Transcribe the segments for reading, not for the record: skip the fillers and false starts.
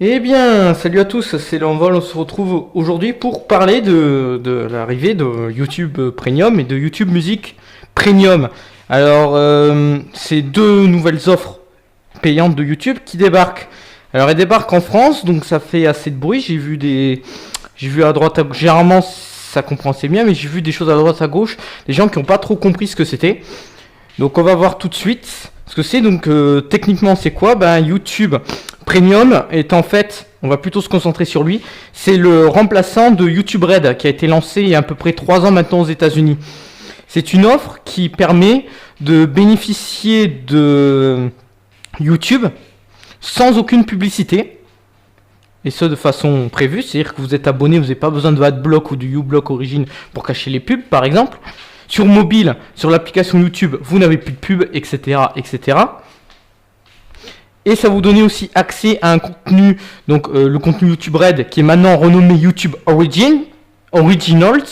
Eh bien, salut à tous, c'est l'Envol, on se retrouve aujourd'hui pour parler de l'arrivée de YouTube Premium et de YouTube Music Premium. Alors, c'est deux nouvelles offres payantes de YouTube qui débarquent. Alors, elles débarquent en France, donc ça fait assez de bruit. J'ai vu à droite, à gauche, généralement ça comprend assez bien, mais j'ai vu des choses à droite, à gauche, des gens qui n'ont pas trop compris ce que c'était. Donc, on va voir tout de suite ce que c'est. Donc, techniquement, c'est quoi? YouTube Premium est en fait, on va plutôt se concentrer sur lui, c'est le remplaçant de YouTube Red qui a été lancé il y a à peu près 3 ans maintenant aux États-Unis. C'est une offre qui permet de bénéficier de YouTube sans aucune publicité, et ce de façon prévue, c'est-à-dire que vous êtes abonné, vous n'avez pas besoin de AdBlock ou du uBlock Origin pour cacher les pubs par exemple. Sur mobile, sur l'application YouTube, vous n'avez plus de pubs, etc., etc. Et ça vous donne aussi accès à un contenu, donc le contenu YouTube Red, qui est maintenant renommé YouTube Originals,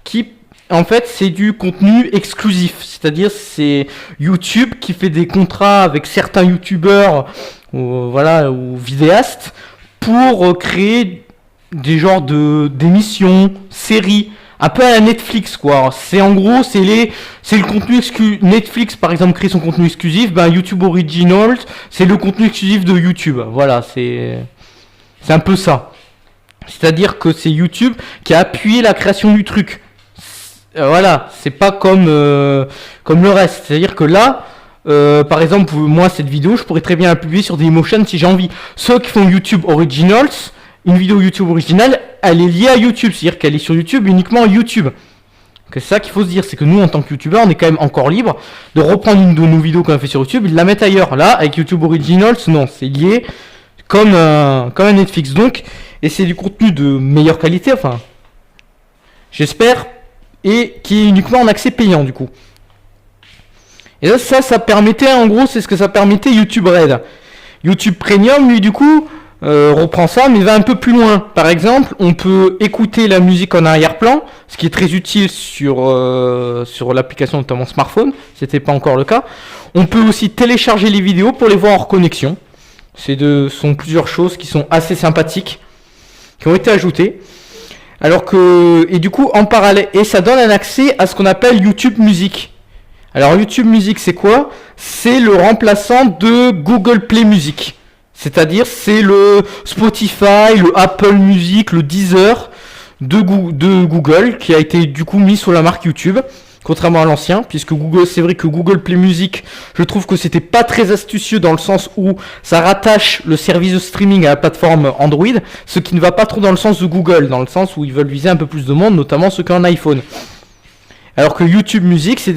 qui en fait c'est du contenu exclusif, c'est-à-dire c'est YouTube qui fait des contrats avec certains YouTubeurs ou vidéastes pour créer des genres d'émissions, séries, un peu à la Netflix quoi. C'est en gros c'est le contenu exclusif. Netflix par exemple crée son contenu exclusif, YouTube Originals c'est le contenu exclusif de YouTube. Voilà, c'est un peu ça. C'est-à-dire que c'est YouTube qui a appuyé la création du truc. Voilà, c'est pas comme le reste. C'est-à-dire que là, par exemple, moi cette vidéo, je pourrais très bien la publier sur Dailymotion si j'ai envie. Ceux qui font YouTube Originals, une vidéo YouTube originale, elle est liée à YouTube, c'est-à-dire qu'elle est sur YouTube uniquement à YouTube. C'est ça qu'il faut se dire, c'est que nous en tant que YouTubeurs, on est quand même encore libre de reprendre une de nos vidéos qu'on a fait sur YouTube et de la mettre ailleurs. Là, avec YouTube Originals, non, c'est lié comme un Netflix. Donc, et c'est du contenu de meilleure qualité, enfin, j'espère, et qui est uniquement en accès payant du coup. Et là, ça permettait, en gros, c'est ce que ça permettait YouTube Red. YouTube Premium, lui, du coup, reprend ça, mais va un peu plus loin. Par exemple, on peut écouter la musique en arrière-plan, ce qui est très utile sur l'application, notamment smartphone. C'était pas encore le cas. On peut aussi télécharger les vidéos pour les voir hors connexion. Sont plusieurs choses qui sont assez sympathiques, qui ont été ajoutées. Et du coup, en parallèle, et ça donne un accès à ce qu'on appelle YouTube Music. Alors, YouTube Music, c'est quoi? C'est le remplaçant de Google Play Music. C'est-à-dire, c'est le Spotify, le Apple Music, le Deezer de Google qui a été du coup mis sous la marque YouTube, contrairement à l'ancien, puisque c'est vrai que Google Play Music, je trouve que c'était pas très astucieux dans le sens où ça rattache le service de streaming à la plateforme Android, ce qui ne va pas trop dans le sens de Google, dans le sens où ils veulent viser un peu plus de monde, notamment ceux qui ont un iPhone. Alors que YouTube Music, c'est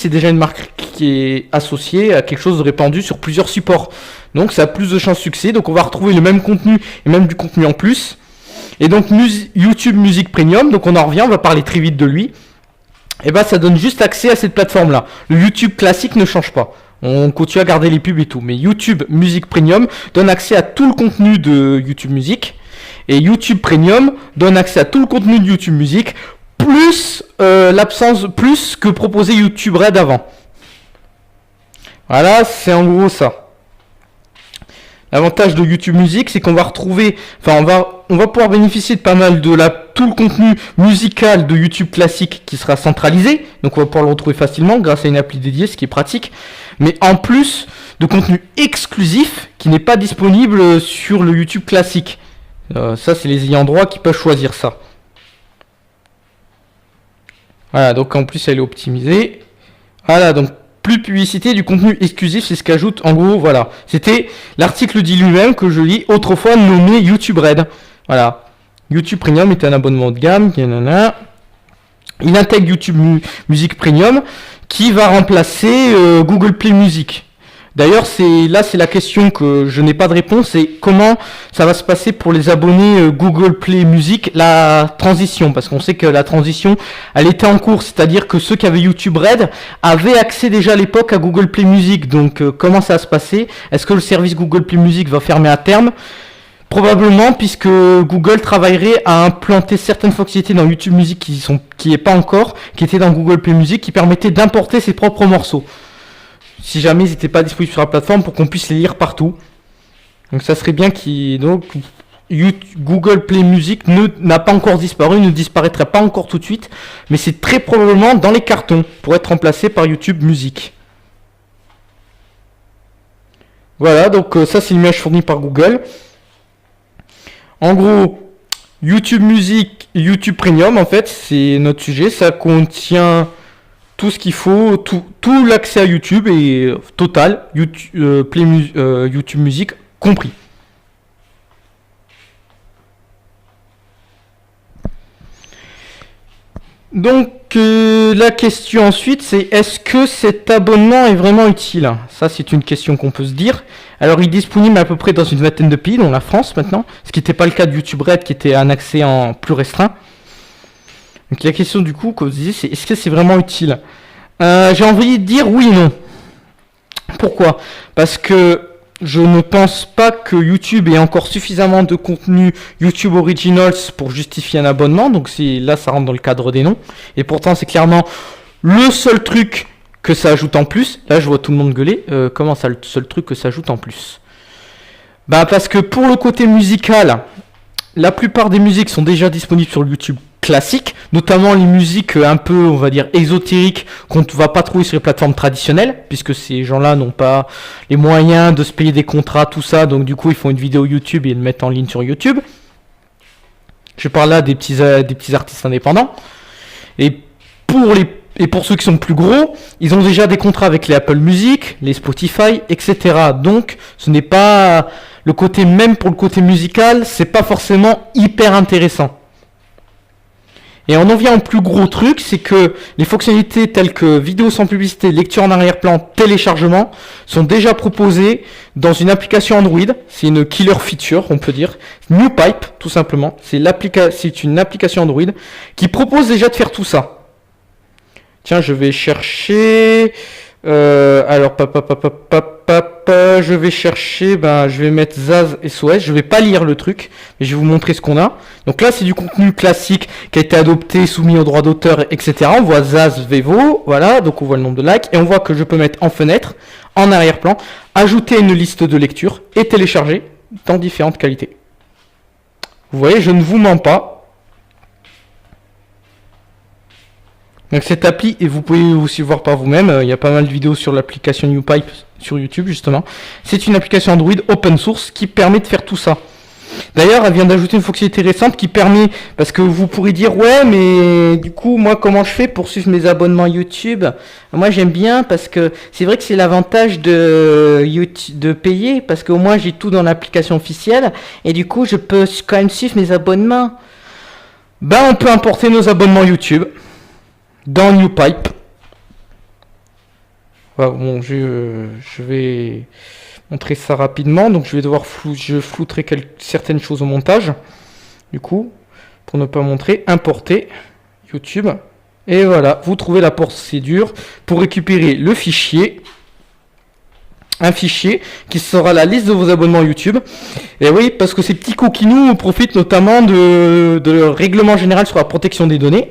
déjà une marque qui est associée à quelque chose de répandu sur plusieurs supports. Donc ça a plus de chances de succès. Donc on va retrouver le même contenu et même du contenu en plus. Et donc YouTube Music Premium, donc on en revient, on va parler très vite de lui. Et ça donne juste accès à cette plateforme-là. Le YouTube classique ne change pas. On continue à garder les pubs et tout. Mais YouTube Music Premium donne accès à tout le contenu de YouTube Music. Et YouTube Premium donne accès à tout le contenu de YouTube Music, plus plus que proposait YouTube Red avant. Voilà, c'est en gros ça. L'avantage de YouTube Music, c'est qu'on va retrouver, on va pouvoir bénéficier de pas mal de tout le contenu musical de YouTube classique qui sera centralisé. Donc on va pouvoir le retrouver facilement grâce à une appli dédiée, ce qui est pratique. Mais en plus de contenu exclusif qui n'est pas disponible sur le YouTube classique. Ça, c'est les ayants droit qui peuvent choisir ça. Voilà, donc en plus elle est optimisée. Voilà, donc plus de publicité, du contenu exclusif, c'est ce qu'ajoute en gros, voilà. C'était l'article dit lui-même que je lis autrefois nommé YouTube Red. Voilà. YouTube Premium est un abonnement de gamme. Il intègre YouTube Music Premium qui va remplacer Google Play Music. D'ailleurs, c'est la question que je n'ai pas de réponse, c'est comment ça va se passer pour les abonnés Google Play Music, la transition, parce qu'on sait que la transition, elle était en cours, c'est-à-dire que ceux qui avaient YouTube Red avaient accès déjà à l'époque à Google Play Music, donc comment ça va se passer? Est-ce que le service Google Play Music va fermer à terme? Probablement, puisque Google travaillerait à implanter certaines fonctionnalités dans YouTube Music qui est pas encore, qui étaient dans Google Play Music, qui permettaient d'importer ses propres morceaux. Si jamais ils n'étaient pas disponibles sur la plateforme pour qu'on puisse les lire partout. Donc ça serait bien Google Play Music n'a pas encore disparu, ne disparaîtrait pas encore tout de suite, mais c'est très probablement dans les cartons pour être remplacé par YouTube Music. Voilà, donc ça c'est l'image fournie par Google. En gros, YouTube Music, YouTube Premium, en fait, c'est notre sujet. Ça contient tout ce qu'il faut, tout l'accès à YouTube et total, YouTube Music compris. Donc la question ensuite c'est est-ce que cet abonnement est vraiment utile? Ça c'est une question qu'on peut se dire. Alors il est disponible à peu près dans une vingtaine de pays, dont la France maintenant, ce qui n'était pas le cas de YouTube Red qui était un accès en plus restreint. Donc la question du coup, comme je disais, c'est est-ce que c'est vraiment utile? J'ai envie de dire oui et non. Pourquoi? Parce que je ne pense pas que YouTube ait encore suffisamment de contenu YouTube Originals pour justifier un abonnement. Donc là, ça rentre dans le cadre des noms. Et pourtant, c'est clairement le seul truc que ça ajoute en plus. Là, je vois tout le monde gueuler. Comment ça, le seul truc que ça ajoute en plus? Bah, parce que pour le côté musical, la plupart des musiques sont déjà disponibles sur le YouTube classique, notamment les musiques un peu, on va dire, ésotériques qu'on ne va pas trouver sur les plateformes traditionnelles, puisque ces gens-là n'ont pas les moyens de se payer des contrats, tout ça, donc du coup ils font une vidéo YouTube et ils le mettent en ligne sur YouTube. Je parle là des petits artistes indépendants. Et pour ceux qui sont plus gros, ils ont déjà des contrats avec les Apple Music, les Spotify, etc. Donc ce n'est pas le côté, même pour le côté musical, c'est pas forcément hyper intéressant. Et on en vient au plus gros truc, c'est que les fonctionnalités telles que vidéo sans publicité, lecture en arrière-plan, téléchargement sont déjà proposées dans une application Android. C'est une killer feature, on peut dire. NewPipe, tout simplement. C'est une application Android qui propose déjà de faire tout ça. Tiens, je vais chercher... alors, je vais chercher, je vais mettre Zaz SOS, je vais pas lire le truc, mais je vais vous montrer ce qu'on a. Donc là, c'est du contenu classique qui a été adopté, soumis aux droits d'auteur, etc. On voit Zaz Vevo, voilà, donc on voit le nombre de likes, et on voit que je peux mettre en fenêtre, en arrière-plan, ajouter une liste de lecture, et télécharger dans différentes qualités. Vous voyez, je ne vous mens pas. Donc cette appli, et vous pouvez aussi voir par vous-même, il y a pas mal de vidéos sur l'application NewPipe sur YouTube justement. C'est une application Android open source qui permet de faire tout ça. D'ailleurs, elle vient d'ajouter une fonctionnalité récente qui permet, parce que vous pourrez dire ouais, mais du coup moi comment je fais pour suivre mes abonnements YouTube? Moi j'aime bien parce que c'est vrai que c'est l'avantage de YouTube, de payer, parce qu'au moins j'ai tout dans l'application officielle et du coup je peux quand même suivre mes abonnements. On peut importer nos abonnements YouTube dans NewPipe. Bon, je vais montrer ça rapidement. Donc je vais devoir je flouterai certaines choses au montage. Du coup, pour ne pas montrer, importer YouTube. Et voilà, vous trouvez la procédure pour récupérer le fichier. Un fichier qui sera la liste de vos abonnements YouTube. Et oui, parce que ces petits coquinous profitent notamment de règlement général sur la protection des données.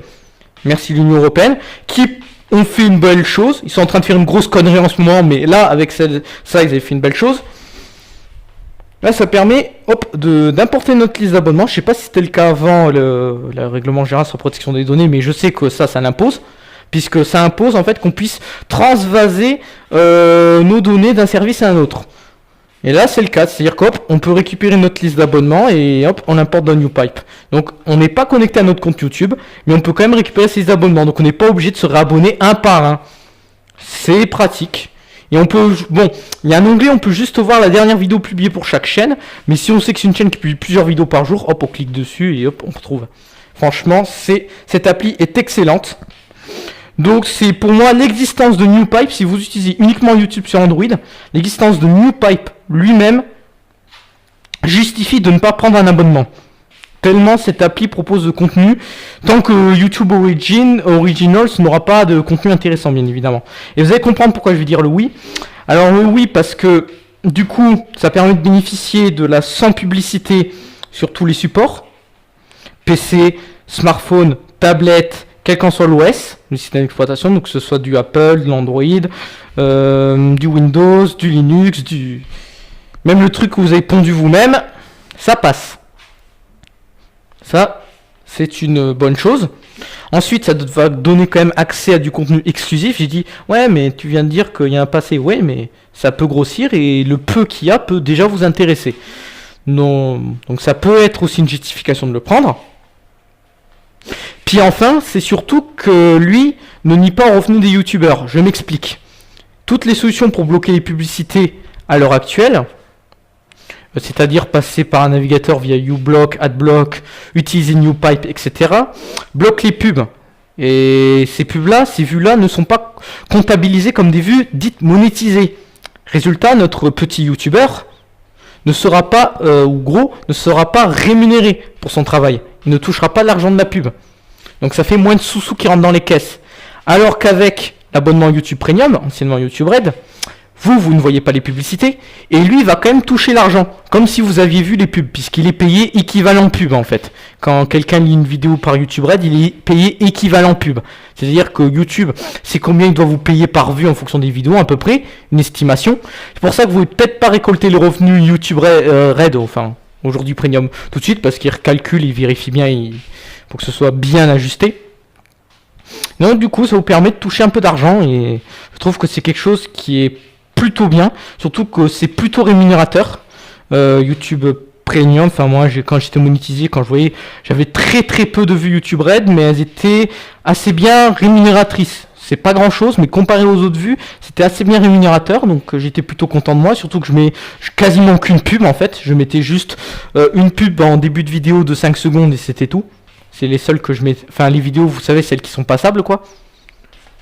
Merci l'Union Européenne, qui ont fait une belle chose. Ils sont en train de faire une grosse connerie en ce moment, mais là, avec ça, ils avaient fait une belle chose. Là, ça permet d'importer notre liste d'abonnements. Je ne sais pas si c'était le cas avant le règlement général sur la protection des données, mais je sais que ça l'impose, puisque ça impose en fait qu'on puisse transvaser nos données d'un service à un autre. Et là, c'est le cas, c'est-à-dire on peut récupérer notre liste d'abonnements et on l'importe dans NewPipe. Donc, on n'est pas connecté à notre compte YouTube, mais on peut quand même récupérer ces abonnements. Donc, on n'est pas obligé de se réabonner un par un. C'est pratique. Et on peut, il y a un onglet, on peut juste voir la dernière vidéo publiée pour chaque chaîne. Mais si on sait que c'est une chaîne qui publie plusieurs vidéos par jour, on clique dessus et on retrouve. Franchement, cette appli est excellente. Donc c'est pour moi l'existence de NewPipe, si vous utilisez uniquement YouTube sur Android, l'existence de NewPipe lui-même justifie de ne pas prendre un abonnement. Tellement cette appli propose de contenu, tant que YouTube Originals n'aura pas de contenu intéressant bien évidemment. Et vous allez comprendre pourquoi je vais dire le oui. Alors le oui parce que du coup ça permet de bénéficier de la sans publicité sur tous les supports. PC, smartphone, tablette, quel qu'en soit l'OS, le système d'exploitation, donc que ce soit du Apple, de l'Android, du Windows, du Linux, Même le truc que vous avez pondu vous-même, ça passe. Ça, c'est une bonne chose. Ensuite, ça va donner quand même accès à du contenu exclusif. J'ai dit, ouais, mais tu viens de dire qu'il y a un passé. Ouais, mais ça peut grossir et le peu qu'il y a peut déjà vous intéresser. Non, donc ça peut être aussi une justification de le prendre. Puis enfin, c'est surtout que lui ne nie pas au revenu des youtubeurs. Je m'explique. Toutes les solutions pour bloquer les publicités à l'heure actuelle, c'est-à-dire passer par un navigateur via uBlock, AdBlock, utiliser NewPipe, etc., bloquent les pubs. Et ces pubs-là, ces vues-là ne sont pas comptabilisées comme des vues dites monétisées. Résultat, notre petit youtubeur ne sera pas, ne sera pas rémunéré pour son travail. Il ne touchera pas l'argent de la pub. Donc ça fait moins de sous-sous qui rentrent dans les caisses. Alors qu'avec l'abonnement YouTube Premium, anciennement YouTube Red, vous ne voyez pas les publicités, et lui il va quand même toucher l'argent, comme si vous aviez vu les pubs, puisqu'il est payé équivalent pub en fait. Quand quelqu'un lit une vidéo par YouTube Red, il est payé équivalent pub. C'est-à-dire que YouTube, c'est combien il doit vous payer par vue en fonction des vidéos, à peu près, une estimation. C'est pour ça que vous ne pouvez peut-être pas récolter le revenu YouTube Red, enfin, aujourd'hui Premium, tout de suite, parce qu'il recalcule, il vérifie bien, pour que ce soit bien ajusté. Donc du coup, ça vous permet de toucher un peu d'argent, et je trouve que c'est quelque chose qui est plutôt bien, surtout que c'est plutôt rémunérateur. YouTube Premium, enfin moi quand j'étais monétisé, quand je voyais, j'avais très peu de vues YouTube Red, mais elles étaient assez bien rémunératrices. C'est pas grand chose, mais comparé aux autres vues, c'était assez bien rémunérateur, donc j'étais plutôt content de moi, surtout que je mets quasiment qu'une pub en fait. Je mettais juste une pub en début de vidéo de 5 secondes et c'était tout. C'est les seules que je mets, enfin les vidéos, vous savez, celles qui sont passables quoi.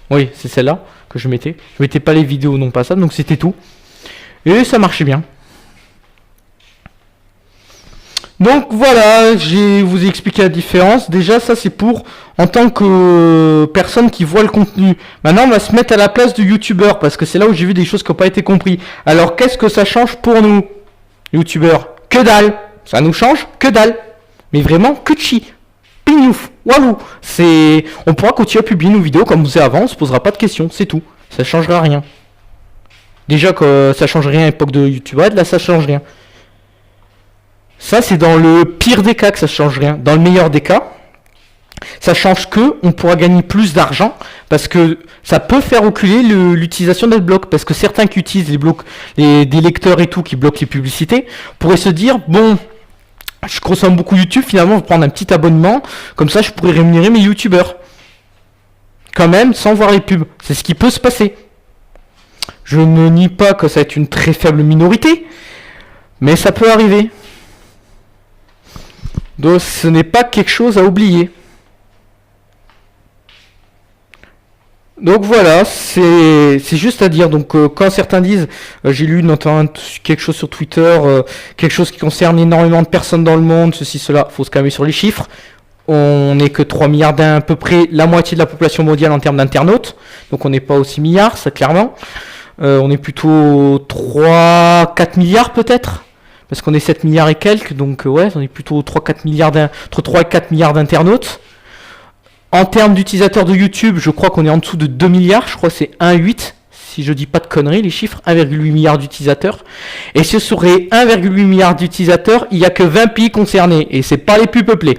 Oui, c'est celle-là que je mettais. Je mettais pas les vidéos non passables, donc c'était tout. Et ça marchait bien. Donc voilà, vous ai expliqué la différence. Déjà, ça c'est pour en tant que personne qui voit le contenu. Maintenant, on va se mettre à la place du youtubeur, parce que c'est là où j'ai vu des choses qui n'ont pas été comprises. Alors, qu'est-ce que ça change pour nous, youtubeurs? Que dalle. Ça nous change que dalle. Mais vraiment, que chi. Pignouf, walou. On pourra continuer à publier nos vidéos comme vous faisait avant, on se posera pas de questions, c'est tout. Ça changera rien. Déjà que ça change rien à l'époque de YouTube Red, là ça change rien. Ça c'est dans le pire des cas que ça change rien. Dans le meilleur des cas, ça change que on pourra gagner plus d'argent parce que ça peut faire reculer l'utilisation d'adblock, parce que certains qui utilisent des lecteurs et tout qui bloquent les publicités pourraient se dire bon, je consomme beaucoup YouTube, finalement je vais prendre un petit abonnement, comme ça je pourrais rémunérer mes youtubeurs. Quand même, sans voir les pubs. C'est ce qui peut se passer. Je ne nie pas que ça va être une très faible minorité, mais ça peut arriver. Donc ce n'est pas quelque chose à oublier. Donc voilà, c'est juste à dire. Donc quand certains disent, j'ai lu notamment quelque chose sur Twitter, quelque chose qui concerne énormément de personnes dans le monde, ceci, cela, faut se calmer sur les chiffres. On n'est que 3 milliards à peu près la moitié de la population mondiale en termes d'internautes. Donc on n'est pas aux 6 milliards, ça clairement. On est plutôt 3-4 milliards peut-être. Parce qu'on est 7 milliards et quelques, donc ouais, on est plutôt 3-4 milliards entre 3 et 4 milliards d'internautes. En termes d'utilisateurs de YouTube, je crois qu'on est en dessous de 2 milliards, je crois que c'est 1,8, si je dis pas de conneries, les chiffres, 1,8 milliard d'utilisateurs. Et ce serait 1,8 milliard d'utilisateurs, il n'y a que 20 pays concernés, et c'est pas les plus peuplés.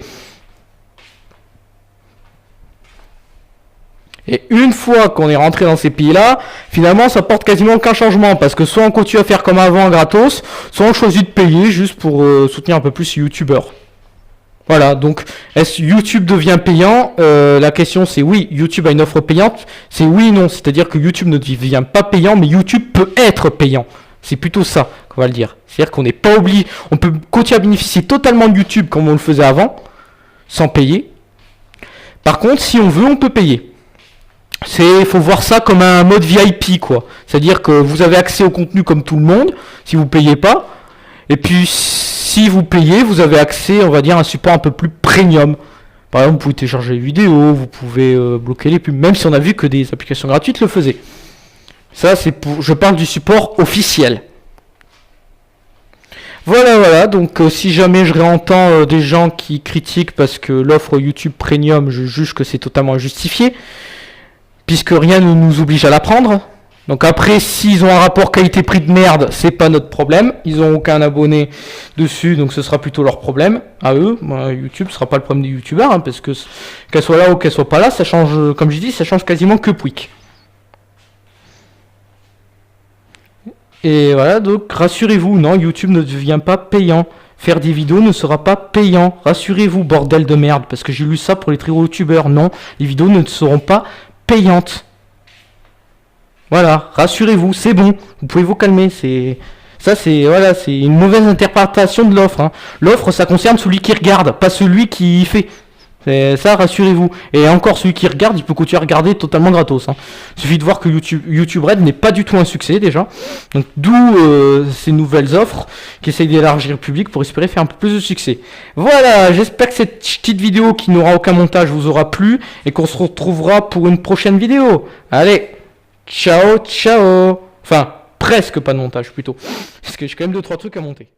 Et une fois qu'on est rentré dans ces pays-là, finalement ça porte quasiment aucun changement, parce que soit on continue à faire comme avant gratos, soit on choisit de payer juste pour soutenir un peu plus les youtubeurs. Voilà, donc est-ce que YouTube devient payant? La question c'est oui, YouTube a une offre payante, c'est oui et non, c'est-à-dire que YouTube ne devient pas payant, mais YouTube peut être payant. C'est plutôt ça qu'on va le dire. C'est-à-dire qu'on n'est pas obligé, on peut continuer à bénéficier totalement de YouTube comme on le faisait avant, sans payer. Par contre, si on veut, on peut payer. Faut voir ça comme un mode VIP quoi. C'est-à-dire que vous avez accès au contenu comme tout le monde, si vous payez pas. Et puis si vous payez, vous avez accès, on va dire, à un support un peu plus premium. Par exemple, vous pouvez télécharger les vidéos, vous pouvez bloquer les pubs, même si on a vu que des applications gratuites le faisaient. Ça, je parle du support officiel. Voilà, donc si jamais je réentends des gens qui critiquent parce que l'offre YouTube Premium, je juge que c'est totalement injustifié, puisque rien ne nous oblige à la prendre. Donc après, s'ils ont un rapport qualité-prix de merde, c'est pas notre problème. Ils ont aucun abonné dessus, donc ce sera plutôt leur problème à eux. Moi, YouTube, ce sera pas le problème des youtubeurs, hein, parce que qu'elle soit là ou qu'elle soit pas là, ça change, comme je dis, ça change quasiment que Pouic. Et voilà, donc rassurez-vous, non, YouTube ne devient pas payant. Faire des vidéos ne sera pas payant. Rassurez-vous, bordel de merde, parce que j'ai lu ça pour les très gros youtubeurs. Non, les vidéos ne seront pas payantes. Voilà, rassurez-vous, c'est bon, vous pouvez vous calmer, c'est une mauvaise interprétation de l'offre, hein. L'offre, ça concerne celui qui regarde, pas celui qui fait. C'est ça, rassurez-vous. Et encore, celui qui regarde, il peut continuer à regarder totalement gratos, hein. Il suffit de voir que YouTube Red n'est pas du tout un succès déjà. Donc d'où ces nouvelles offres qui essayent d'élargir le public pour espérer faire un peu plus de succès. Voilà, j'espère que cette petite vidéo qui n'aura aucun montage vous aura plu et qu'on se retrouvera pour une prochaine vidéo. Allez, ciao, ciao. Enfin, presque pas de montage plutôt. Parce que j'ai quand même 2-3 trucs à monter.